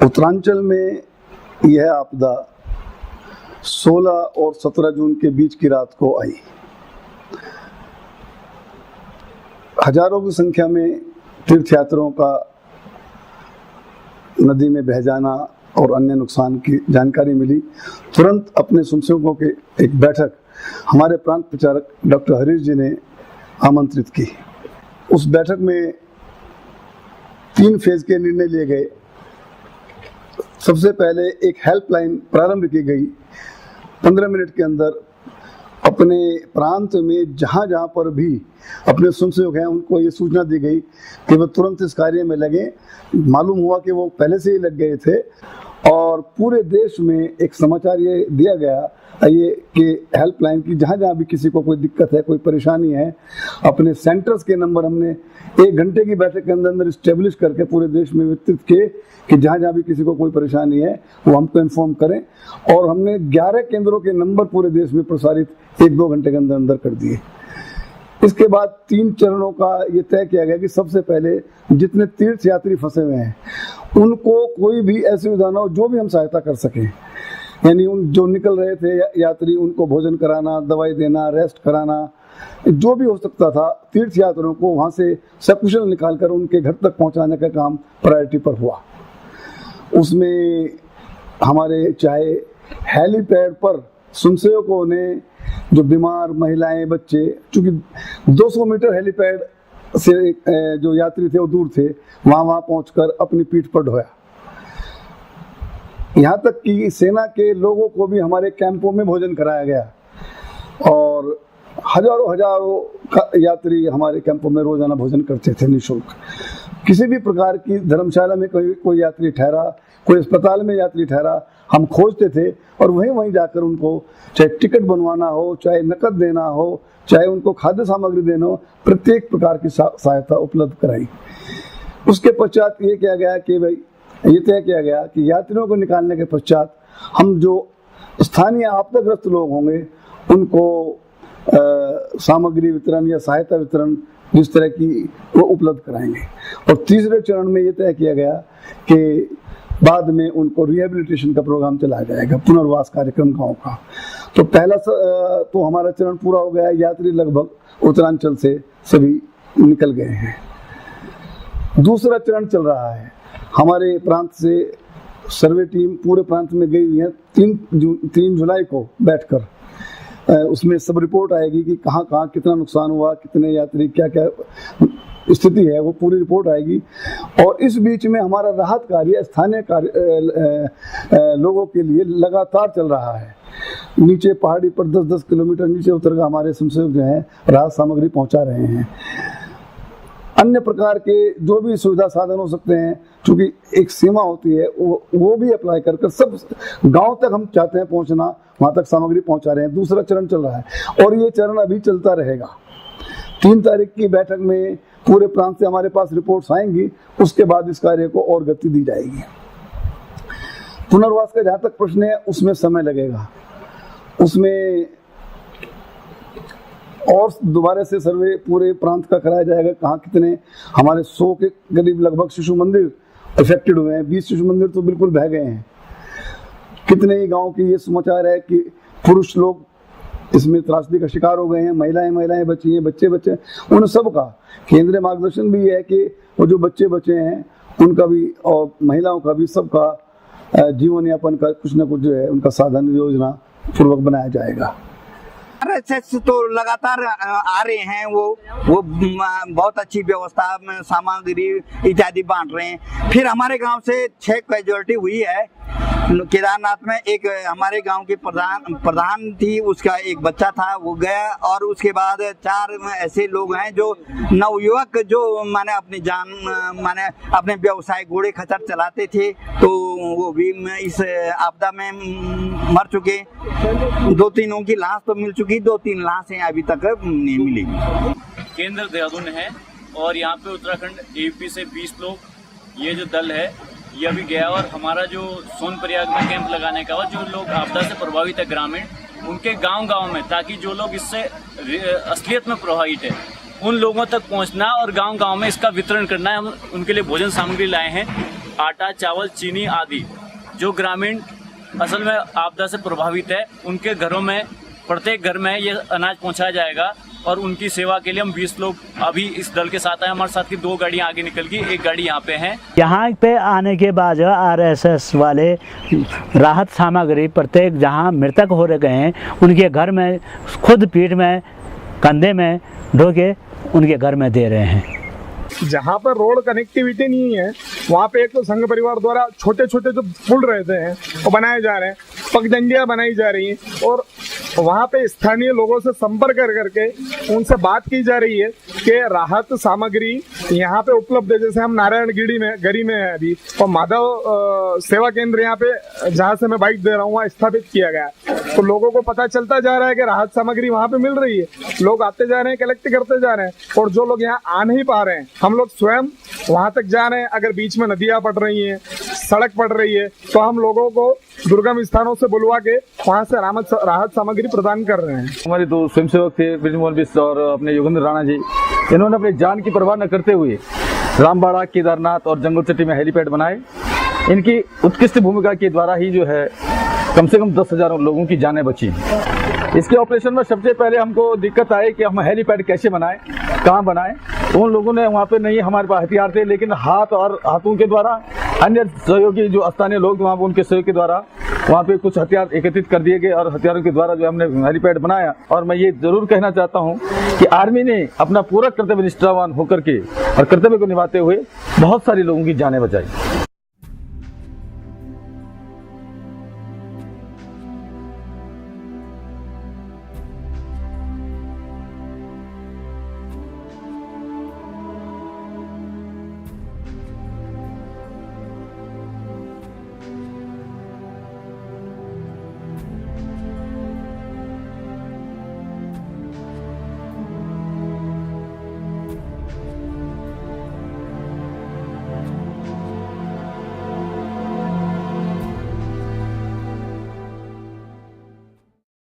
उत्तरांचल में यह आपदा 16 और 17 जून के बीच की रात को आई। हजारों की संख्या में तीर्थयात्रियों का नदी में बह जाना और अन्य नुकसान की जानकारी मिली। तुरंत अपने स्वयंसेवकों के एक बैठक हमारे प्रांत प्रचारक डॉक्टर हरीश जी ने आमंत्रित की। उस बैठक में 3 फेज के निर्णय लिए गए। सबसे पहले एक हेल्पलाइन प्रारंभ की गई। 15 मिनट के अंदर अपने प्रांत में जहाँ जहाँ पर भी अपने स्वयंसेवक हैं उनको ये सूचना दी गई कि वो तुरंत इस कार्य में लगे। मालूम हुआ कि वो पहले से ही लग गए थे और पूरे देश में एक समाचार ये दिया गया ये कि हेल्पलाइन की जहाँ जहाँ भी किसी को कोई दिक्कत है, कोई परेशानी है, अपने सेंटर्स के नंबर हमने 1 घंटे की बैठक के अंदर इस्टेब्लिश करके पूरे देश में वितरित किए कि जहाँ जहाँ भी किसी को कोई परेशानी है वो हमको इन्फॉर्म करें। और हमने 11 केंद्रों के नंबर पूरे देश में प्रसारित 1-2 घंटे के अंदर अंदर कर दिए। इसके बाद 3 चरणों का ये तय किया गया कि सबसे पहले जितने तीर्थ यात्री फंसे हुए हैं उनको कोई भी ऐसी सुविधा ना हो जो भी हम सहायता कर सकें। यानी उन जो निकल रहे थे यात्री उनको भोजन कराना, दवाई देना, रेस्ट कराना, जो भी हो सकता था तीर्थ यात्रियों को वहाँ से सकुशल निकालकर उनके घर तक पहुँचाने का काम प्रायोरिटी पर हुआ। उसमें हमारे चाहे हेलीपैड पर स्वयंसेवकों ने जो बीमार महिलाएं, बच्चे, चूँकि 200 मीटर हेलीपैड से जो यात्री थे वो दूर थे, वहाँ पहुँचकर अपनी पीठ पर ढोया। यहाँ तक कि सेना के लोगों को भी हमारे कैंपों में भोजन कराया गया और हजारों यात्री हमारे कैंपों में रोजाना भोजन करते थे निःशुल्क। किसी भी प्रकार की धर्मशाला में कोई यात्री ठहरा, कोई अस्पताल में यात्री ठहरा, हम खोजते थे और वहीं जाकर उनको चाहे टिकट बनवाना हो, चाहे नकद देना हो, चाहे उनको खाद्य सामग्री देना हो, प्रत्येक प्रकार की सहायता उपलब्ध कराई। उसके पश्चात ये किया गया कि भाई ये तय किया गया कि यात्रियों को निकालने के पश्चात हम जो स्थानीय आपदाग्रस्त लोग होंगे उनको सामग्री वितरण या सहायता वितरण जिस तरह की वो उपलब्ध कराएंगे। और तीसरे चरण में ये तय किया गया कि बाद में उनको रिहेबिलिटेशन का प्रोग्राम चलाया जाएगा, पुनर्वास कार्यक्रम गाँव का। तो पहला तो हमारा चरण पूरा हो गया, यात्री लगभग उत्तरांचल से सभी निकल गए हैं। दूसरा चरण चल रहा है, हमारे प्रांत से सर्वे टीम पूरे प्रांत में गई हुई है। 3 जुलाई को बैठकर उसमें सब रिपोर्ट आएगी कि कहाँ कहाँ कितना नुकसान हुआ, कितने यात्री, क्या क्या स्थिति है, वो पूरी रिपोर्ट आएगी। और इस बीच में हमारा राहत कार्य स्थानीय कार्य लोगों के लिए लगातार चल रहा है। नीचे पहाड़ी पर 10-10 किलोमीटर नीचे उतरकर हमारे स्वयंसेवक जो हैं राहत सामग्री पहुंचा रहे हैं। अन्य प्रकार के जो भी सुविधा साधन हो सकते हैं, क्योंकि एक सीमा होती है, वो भी अप्लाई कर सब गांव तक हम चाहते हैं पहुंचना, वहां तक सामग्री पहुंचा रहे हैं। दूसरा चरण चल रहा है और ये चरण अभी चलता रहेगा। 3 तारीख की बैठक में पूरे प्रांत से हमारे पास रिपोर्ट्स आएंगी, उसके बाद इस कार्य को और गति दी जाएगी। पुनर्वास का जहाँ तक प्रश्न है, उसमें समय लगेगा, उसमें और दोबारा से सर्वे पूरे प्रांत का कराया जाएगा। कहाँ कितने हमारे 100 के करीब लगभग शिशु मंदिर अफेक्टेड हुए हैं, 20 शिशु मंदिर तो बिल्कुल बह गए हैं। कितने ही गांव की ये समाचार है कि पुरुष लोग इसमें त्रासदी का शिकार हो गए हैं, महिलाएं बची हैं, बच्चे उन सब का केंद्रीय मार्गदर्शन भी है कि वो जो बच्चे बचे हैं उनका भी और महिलाओं का भी सबका जीवन यापन का कुछ न कुछ जो है उनका साधन योजना पूर्वक बनाया जाएगा। RSS तो लगातार आ रहे हैं, वो बहुत अच्छी व्यवस्था में सामग्री इत्यादि बांट रहे हैं। फिर हमारे गांव से 6 कैजुअलिटी हुई है केदारनाथ में। एक हमारे गांव के प्रधान थी, उसका एक बच्चा था, वो गया। और उसके बाद 4 ऐसे लोग हैं जो नवयुवक जो माने अपनी जान माने अपने व्यवसाय घोड़े खच्चर चलाते थे, तो वो भी इस आपदा में मर चुके। 2-3 की लाश तो मिल चुकी, 2-3 लाशें अभी तक नहीं मिली। केंद्र देहरादून है और यहाँ पे उत्तराखंड यूपी से 20 लोग ये जो दल है ये अभी गया। और हमारा जो सोनप्रयाग में कैंप लगाने का हुआ, जो लोग आपदा से प्रभावित है ग्रामीण, उनके गांव में, ताकि जो लोग इससे असलियत में प्रभावित है उन लोगों तक पहुंचना और गांव में इसका वितरण करना है। हम उनके लिए भोजन सामग्री लाए हैं, आटा, चावल, चीनी आदि। जो ग्रामीण असल में आपदा से प्रभावित है उनके घरों में, प्रत्येक घर में ये अनाज पहुंचाया जाएगा। और उनकी सेवा के लिए हम 20 लोग अभी इस दल के साथ हैं। हमारे साथ की 2 गाड़ियां आगे निकल गई, 1 गाड़ी यहाँ पे है। यहाँ पे आने के बाद RSS वाले राहत सामग्री प्रत्येक जहाँ मृतक हो गए हैं उनके घर में खुद पीठ में कंधे में ढो के उनके घर में दे रहे हैं। जहाँ पर रोड कनेक्टिविटी नहीं है वहाँ पे एक तो संघ परिवार द्वारा छोटे छोटे जो पुल रहते हैं वो बनाए जा रहे हैं, पगडंडियाँ बनाई जा रही हैं और वहाँ पे स्थानीय लोगों से संपर्क कर करके उनसे बात की जा रही है कि राहत सामग्री यहाँ पे उपलब्ध है। जैसे हम नारायणगढ़ी में है अभी, और माधव सेवा केंद्र यहाँ पे जहाँ से मैं बाइक दे रहा हूँ वहाँ स्थापित किया गया है। तो लोगों को पता चलता जा रहा है कि राहत सामग्री वहाँ पे मिल रही है, लोग आते जा रहे हैं, कलेक्ट करते जा रहे हैं। और जो लोग यहाँ आ नहीं पा रहे हैं, हम लोग स्वयं वहाँ तक जा रहे हैं। अगर बीच में नदियाँ पड़ रही हैं, सड़क पड़ रही है, तो हम लोगों को दुर्गम स्थानों से बुलवा के वहाँ से राहत सामग्री प्रदान कर रहे हैं। हमारे 2 स्वयंसेवक थे, ब्रिजमोहन बिष्ट और अपने योगेंद्र राणा जी, इन्होंने अपनी जान की परवाह न करते हुए रामबाड़ा, केदारनाथ और जंगलचट्टी में हेलीपैड बनाए। इनकी उत्कृष्ट भूमिका के द्वारा ही जो है कम से कम 10,000 लोगों की जानें बची। इसके ऑपरेशन में सबसे पहले हमको दिक्कत आई कि हम हेलीपैड कैसे बनाएं, कहाँ बनाएं। उन लोगों ने वहाँ पे नहीं हमारे पास हथियार थे, लेकिन हाथों के द्वारा अन्य सहयोगी जो स्थानीय लोग वहाँ पे उनके सहयोग के द्वारा वहाँ पे कुछ हथियार एकत्रित कर दिए गए और हथियारों के द्वारा जो हमने हेलीपैड बनाया। और मैं ये जरूर कहना चाहता हूँ कि आर्मी ने अपना पूरा कर्तव्य निष्ठावान होकर के और कर्तव्य को निभाते हुए बहुत सारे लोगों की जानें बचाई।